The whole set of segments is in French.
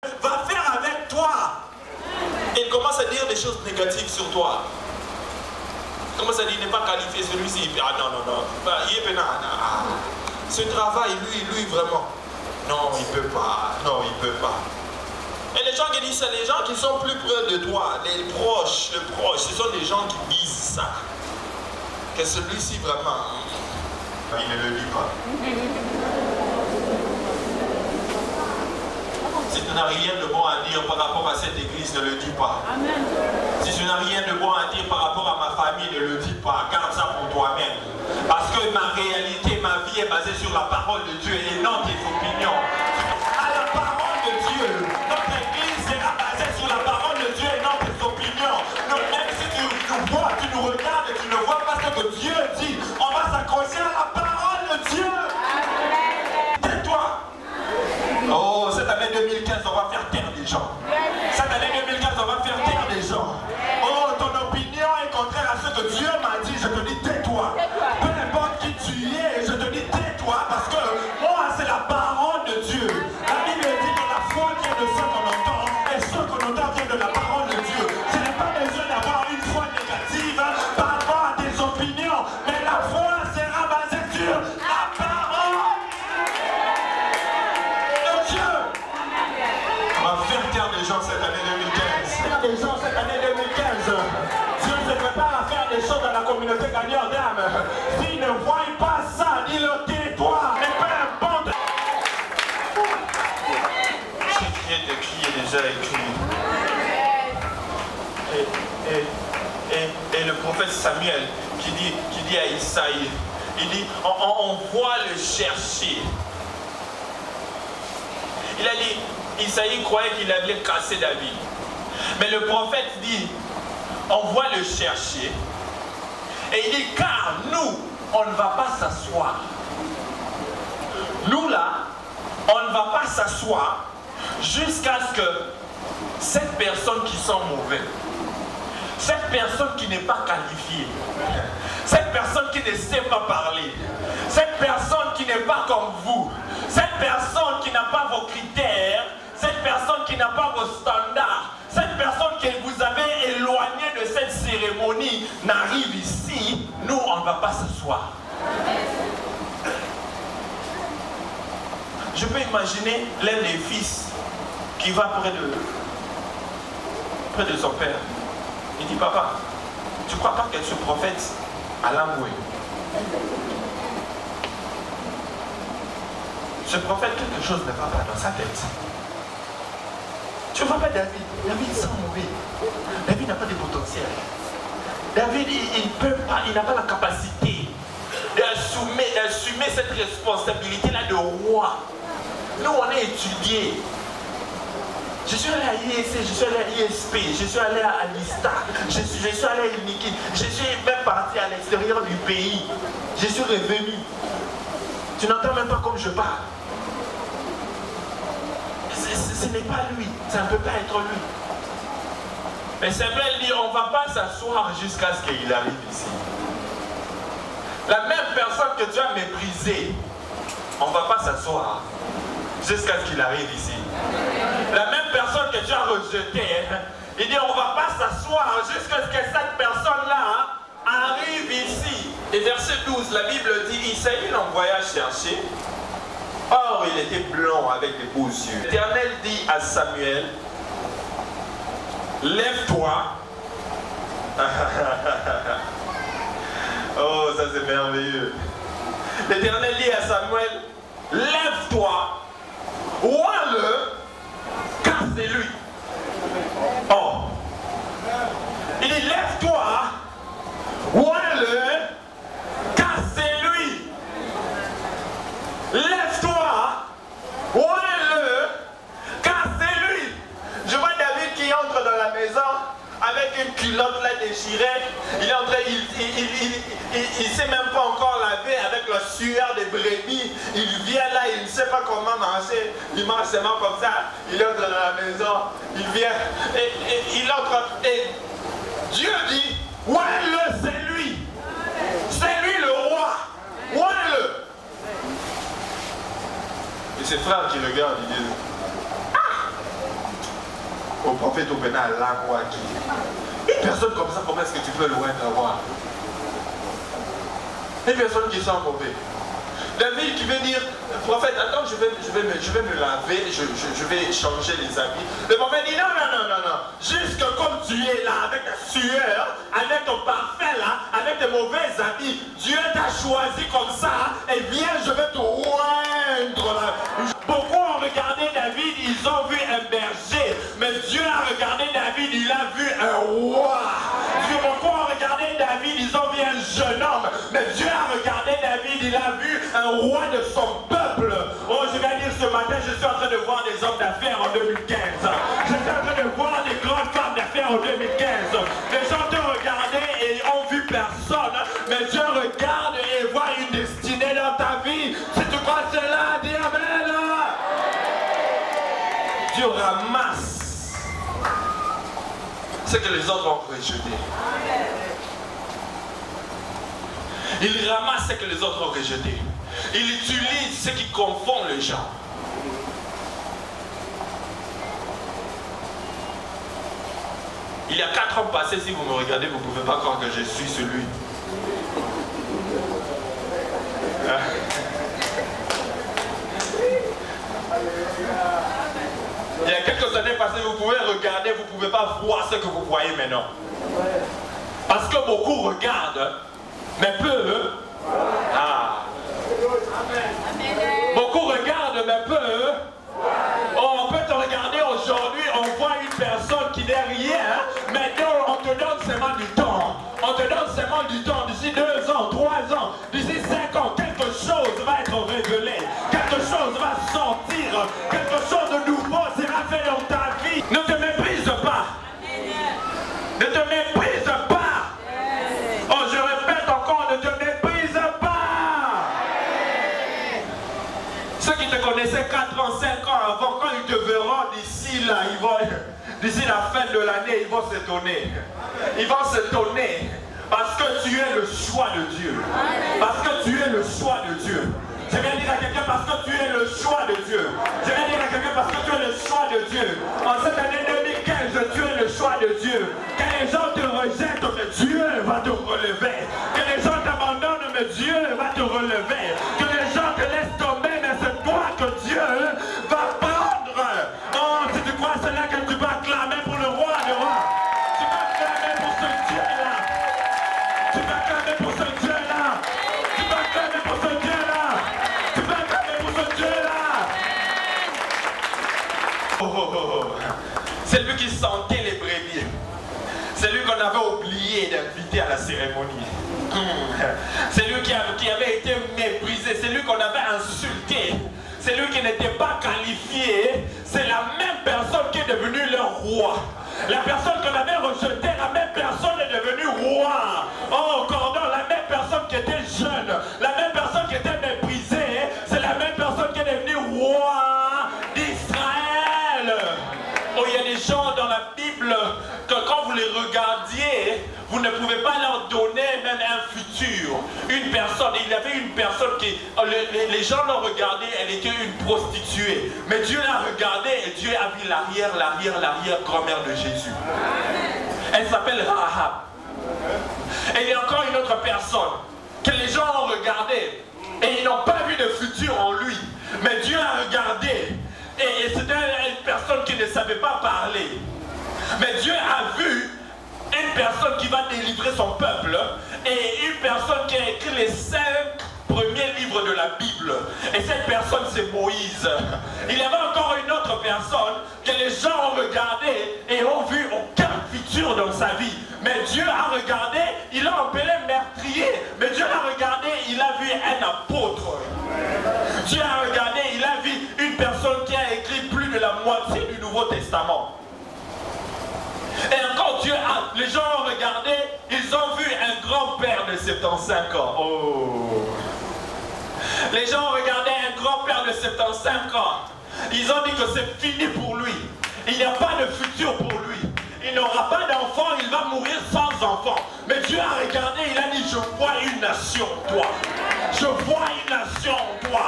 va faire avec toi. Et il commence à dire des choses négatives sur toi. Il commence à dire, il n'est pas qualifié celui-ci. Ah non, non, non. Ce travail, lui, vraiment. Non, il ne peut pas. Non, il ne peut pas. Et les gens qui disent ça, les gens qui sont plus près de toi, les proches, ce sont des gens qui disent ça. Que celui-ci, vraiment, il ne le dit pas. Si tu n'as rien de bon à dire par rapport à cette église, ne le dis pas. Amen. Si tu n'as rien de bon à dire par rapport à ma famille, ne le dis pas. Garde ça pour toi-même. Parce que ma réalité, ma vie est basée sur la parole de Dieu et non tes opinions. À la parole de Dieu. Notre église sera basée sur la parole de Dieu et non tes opinions. Donc même si tu nous vois, tu nous regardes et tu ne vois pas ce que Dieu dit, on va s'accrocher à la parole de Dieu. Tais-toi. Oh, cette année 2015, on va faire taire des gens. Cette année 2015, on va faire taire des gens. Oh, ton opinion est contraire à ce que Dieu m'a dit. Je te dis, tais-toi. Peu importe qui tu es, je te dis, tais-toi. Parce que moi, c'est la parole de Dieu. La Bible dit que la foi vient de ce qu'on entend. Et ce qu'on entend vient de la parole de Dieu. Ce n'est pas besoin d'avoir une foi négative par rapport à tes opinions. Mais la foi sera basée sur la parole. Des gens cette année 2015. Des gens cette année 2015. Dieu se prépare à faire des choses dans la communauté gagnante d'âme. S'ils ne voient pas ça, dis-le, tais-toi. Mais peu importe. J'ai crié déjà écrit. Et le prophète Samuel qui dit à Isaïe, il dit, on voit le chercher. Il a dit, Isaïe croyait qu'il allait casser David. Mais le prophète dit, on va le chercher. Et il dit, car nous, on ne va pas s'asseoir. Nous là, on ne va pas s'asseoir jusqu'à ce que cette personne qui sent mauvais, cette personne qui n'est pas qualifiée, cette personne qui ne sait pas parler, cette personne qui n'est pas comme vous, cette personne qui n'a pas vos critères, cette personne qui n'a pas vos standards, cette personne que vous avez éloignée de cette cérémonie n'arrive ici, nous on ne va pas s'asseoir. Je peux imaginer l'un des fils qui va près de son père. Il dit, papa, tu ne crois pas que ce prophète a l'amoué? Ce prophète, quelque chose ne va pas dans sa tête. Tu ne vois pas David? David sent mauvais. David n'a pas de potentiel. David, il n'a pas la capacité d'assumer cette responsabilité-là de roi. Nous, on est étudiés. Je suis allé à IEC, je suis allé à ISP, je suis allé à Alista, je suis allé à Uniki, je suis même parti à l'extérieur du pays. Je suis revenu. Tu n'entends même pas comme je parle. Ce n'est pas lui, ça ne peut pas être lui. Mais Samuel dit, on ne va pas s'asseoir jusqu'à ce qu'il arrive ici. La même personne que tu as méprisée, on ne va pas s'asseoir jusqu'à ce qu'il arrive ici. La même personne que tu as rejetée, il dit, on ne va pas s'asseoir jusqu'à ce que cette personne-là arrive ici. Et verset 12, la Bible dit, Isaïe l'envoya chercher. Or, il était blond avec des beaux yeux. L'Éternel dit à Samuel, lève-toi. Oh, ça c'est merveilleux. L'Éternel dit à Samuel, lève-toi, vois-le, car c'est lui. Oh. Il dit, lève-toi, vois-le, car c'est lui. Lève-toi, vois-le, car c'est lui. Je vois David qui entre dans la maison avec une culotte là déchirée. Il est en train, il sait même pas encore laver avec la sueur des brebis. Il vient là, il ne sait pas comment manger. Il mange seulement comme ça. Il entre dans la maison, il vient et il entre. Et Dieu dit, ouais-le, c'est lui. C'est lui le roi. Ouais-le. Et ses frères qui regardent, ils disent, ah, prophète au Bénin, une personne comme ça, comment est-ce que tu peux loin d'avoir? Une personne qui sent mauvais. David qui veut dire, prophète, attends, je vais me laver, je vais changer les habits. Le prophète dit, non, jusque comme tu es là, avec ta sueur, avec ton parfum là, avec tes mauvais habits, Dieu t'a choisi comme ça, et viens, je vais te oindre là. Beaucoup ont regardé David, ils ont vu un berger, mais Dieu a regardé David, il a vu un roi. Beaucoup ont regardé David, ils ont vu un jeune homme, mais Dieu a regardé David, il a vu un roi de son peuple. Oh, je vais dire ce matin, je suis en train de voir des hommes d'affaires en 2015. Je suis en train de voir des grandes femmes d'affaires en 2015. Les gens te regardaient et ont vu personne, mais Dieu regarde et voit une destinée dans ta vie. Si tu crois cela, dis amen. Dieu ramasse ce que les autres ont rejeté. Il ramasse ce que les autres ont rejeté. Il utilise ce qui confond les gens. Il y a 4 ans passés, si vous me regardez, vous ne pouvez pas croire que je suis celui. Il y a quelques années passées, vous pouvez regarder, vous ne pouvez pas voir ce que vous voyez maintenant. Parce que beaucoup regardent, mais peu. Beaucoup regardent, mais peu. Oh, on peut te regarder aujourd'hui, on voit une personne qui n'est rien, mais on te donne seulement du temps. On te donne seulement du temps. D'ici 2 ans, 3 ans, d'ici 5 ans, quelque chose va être révélé. Quelque chose va sortir. Quelque chose de nouveau sera fait dans ta vie. Ne te méprise pas. Ne te méprise pas. Oh, je répète encore, ne te méprise pas. Ceux qui te connaissaient 4 ans, 5 ans avant, quand ils te verront d'ici là, d'ici la fin de l'année, ils vont s'étonner. Ils vont s'étonner parce que tu es le choix de Dieu. Parce que tu es le choix de Dieu. Je viens dire à quelqu'un parce que tu es le choix de Dieu. Je viens dire à quelqu'un parce que tu es le choix de Dieu. En cette année 2015, tu es le choix de Dieu. Que les gens te rejettent, mais Dieu va te relever. Que les gens t'abandonnent, mais Dieu va te relever. Que les gens te laissent tomber, mais c'est toi que Dieu va prendre. Oh, si tu crois cela, que tu vas clamer pour le roi de roi. Tu vas clamer pour ce Dieu-là. Tu vas clamer pour ce Dieu-là. Tu vas clamer pour ce Dieu-là. Tu vas clamer pour ce Dieu-là. C'est lui qui sentait les brebis. C'est lui qu'on avait oublié d'inviter à la cérémonie. C'est lui qui avait été méprisé. C'est lui qu'on avait insulté. C'est lui qui n'était pas qualifié. C'est la même personne qui est devenue leur roi. La personne qu'on avait rejetée, la même personne est devenue roi. Oh, cordon, la même personne qui était jeune, la même personne qui était méprisée, c'est la même personne qui est devenue roi d'Israël. Oh, il y a des gens dans la Bible que quand vous les regardiez, vous ne pouvez pas leur donner même un futur. Une personne, il y avait une personne qui, les gens l'ont regardée, elle était une prostituée. Mais Dieu l'a regardée et Dieu a vu l'arrière-grand-mère de Jésus. Elle s'appelle Rahab. Et il y a encore une autre personne que les gens ont regardée et ils n'ont pas vu de futur en lui. Mais Dieu a regardé et c'était une personne qui ne savait pas parler. Mais Dieu a vu une personne qui va délivrer son peuple et une personne qui a écrit les 5 premiers livres de la Bible. Et cette personne, c'est Moïse. Il y avait encore une autre personne que les gens ont regardé et ont vu aucun futur dans sa vie. Mais Dieu a regardé, il a appelé meurtrier. Mais Dieu a regardé, il a vu un apôtre. Dieu a regardé, il a vu une personne qui a écrit plus de la moitié du Nouveau Testament. Et encore Dieu a, les gens ont regardé, ils ont vu un grand-père de 75 ans. Oh. Les gens ont regardé un grand-père de 75 ans. Ils ont dit que c'est fini pour lui. Il n'y a pas de futur pour lui. Il n'aura pas d'enfant, il va mourir sans enfant. Mais Dieu a regardé, il a dit, je vois une nation en toi. Je vois une nation en toi.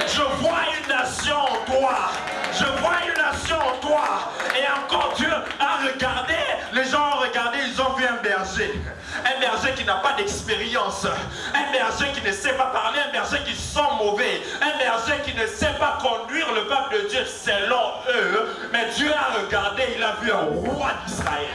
Je vois une nation en toi. Je vois une nation en toi. Et encore Dieu berger qui n'a pas d'expérience, un berger qui ne sait pas parler, un berger qui sent mauvais, un berger qui ne sait pas conduire le peuple de Dieu selon eux. Mais Dieu a regardé, il a vu un roi d'Israël.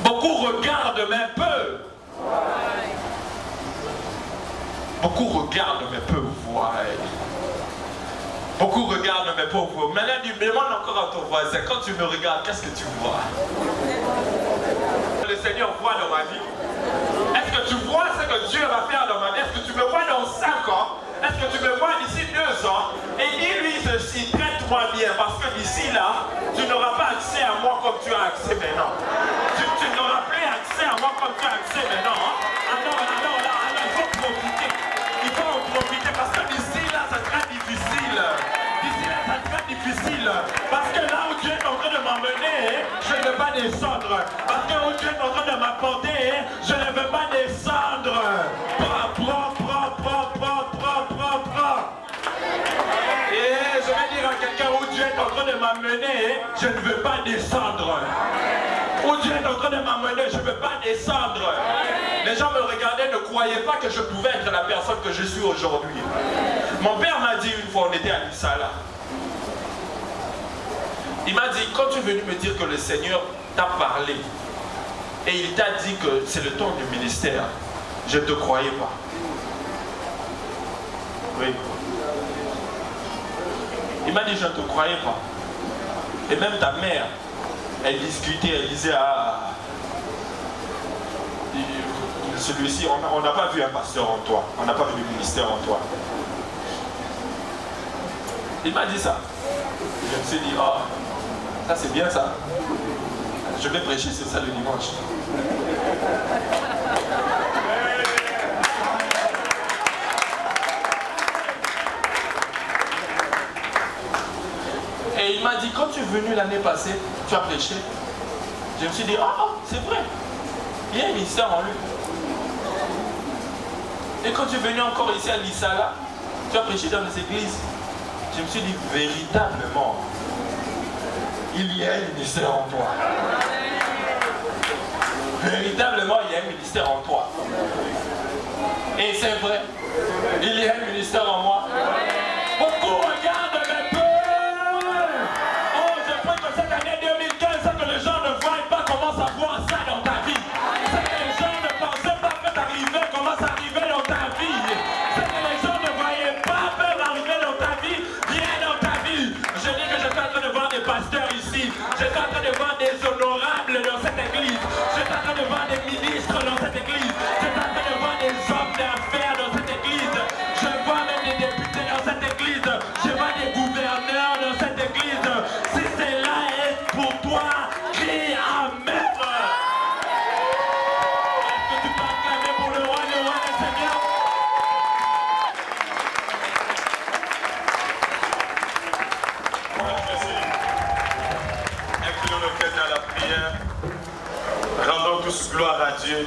Beaucoup regardent mais peu. Beaucoup regardent mais peu voient. Beaucoup regardent mais peu voient. Maintenant, demande encore à ton voisin, quand tu me regardes, qu'est-ce que tu vois? Le Seigneur voit dans ma vie. Est-ce que tu vois ce que Dieu va faire dans ma vie? Est-ce que tu me vois dans 5 ans? Est-ce que tu me vois d'ici 2 ans? Et dis-lui ceci, traite-moi bien, parce que d'ici là, tu n'auras pas accès à moi comme tu as accès maintenant. Tu n'auras plus accès à moi comme tu as accès maintenant. Alors, il faut profiter. Il faut en profiter, parce que d'ici là, ça sera difficile. D'ici là, ça sera difficile. Parce que là où Dieu est en train de m'emmener, je ne veux pas descendre. Parce que où Dieu est en train de m'apporter, je ne veux pas descendre. Et je vais dire à quelqu'un, où Dieu est en train de m'amener, je ne veux pas descendre. Où Dieu est en train de m'amener, je ne veux pas descendre. Les gens me regardaient, ne croyaient pas que je pouvais être la personne que je suis aujourd'hui. Mon père m'a dit une fois, on était à Lissala. Il m'a dit, quand tu es venu me dire que le Seigneur t'a parlé et il t'a dit que c'est le temps du ministère, je ne te croyais pas. Oui. Il m'a dit, je ne te croyais pas. Et même ta mère, elle discutait, elle disait, ah, celui-ci, on n'a pas vu un pasteur en toi, on n'a pas vu le ministère en toi. Il m'a dit ça. Je me suis dit, oh, ça c'est bien ça. Je vais prêcher sur ça le dimanche. Et il m'a dit, quand tu es venu l'année passée, tu as prêché. Je me suis dit, ah, c'est vrai. Il y a un ministère en lui. Et quand tu es venu encore ici à Lissala, tu as prêché dans les églises. Je me suis dit, véritablement, il y a un ministère en toi. Véritablement, il y a un ministère en toi. Et c'est vrai, il y a un ministère en moi. Beaucoup regardent mes peurs. Oh, je prie que cette année 2015, que les gens ne voient pas commencent à voir ça dans ta vie. C'est que les gens ne pensaient pas que t'arrivais, commence à arriver dans ta vie. C'est que les gens ne voyaient pas peuvent arriver dans ta vie, viens dans ta vie. Je dis que je suis en train de voir des pasteurs ici. Je suis en train de voir des honorables dans cette église. Je suis en train de voir des ministres dans cette église. Je suis en train de voir des hommes d'affaires dans cette église. Je vois même des députés dans cette église. Je vois des gouverneurs dans cette église. Si cela est pour toi, crie Amen. Est-ce que tu peux acclamer pour le roi le Seigneur? Inclinons nos têtes à la prière. Rendons tous gloire à Dieu.